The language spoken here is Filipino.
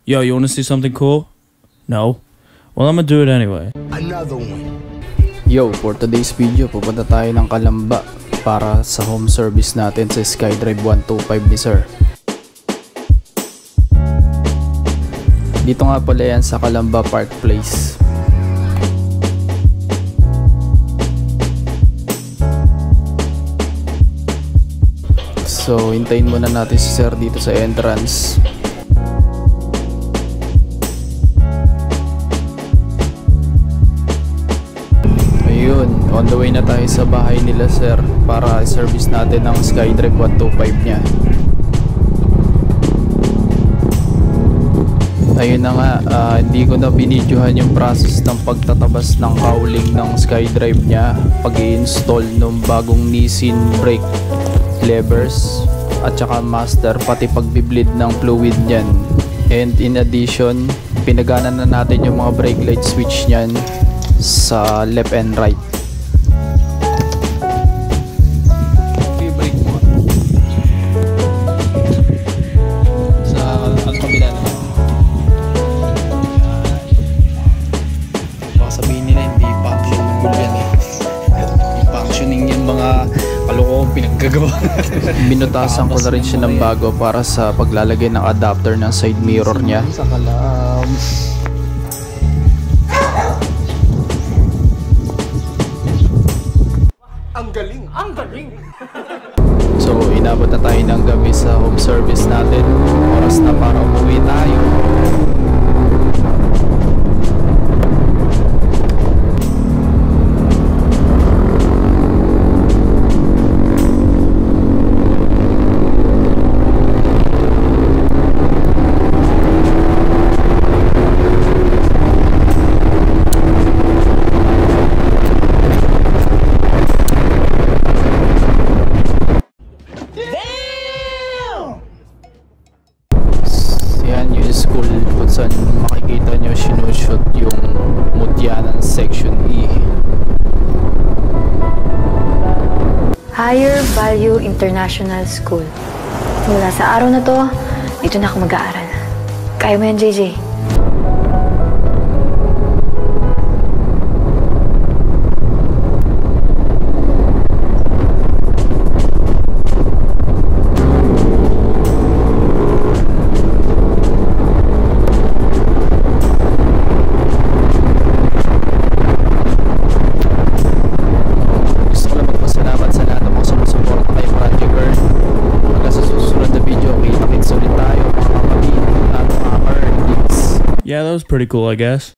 Yo, you wanna see something cool? No? Well, I'm gonna do it anyway. Another one. Yo, for today's video, pupunta tayo ng Calamba para sa home service natin sa SkyDrive 125 ni Sir. Dito nga pala yan sa Calamba Park Place. So, hintayin muna natin si Sir dito sa entrance. Ayun, on the way na tayo sa bahay nila Sir para i-service natin ang SkyDrive 125 niya. Ayun na nga, hindi ko na binidyohan yung process ng pagtatabas ng cowling ng SkyDrive niya, pag-i-install ng bagong Nissin brake levers at saka master, pati pagbi-bleed ng fluid niyan. And in addition, pinagana na natin yung mga brake light switch niyan sa left and right. I-brake mo sa kabila na. Baka sabihin nila hindi functioning yan eh. Functioning yan mga kalokong pinaggagawa. Binutasan ko na rin siya ng bago para sa paglalagay ng adapter ng side mirror niya. Sa kalam. Ang galing! Ang galing! So, inabot na tayo ng gabi sa home service natin. Oras na para umuwi tayo. Yan yung school kung saan makikita nyo sinushoot yung Mutyanan Section E. Higher Value International School. Mula sa araw na to, dito na ako mag-aaral. Kaya mo yan, JJ. Yeah, that was pretty cool, I guess.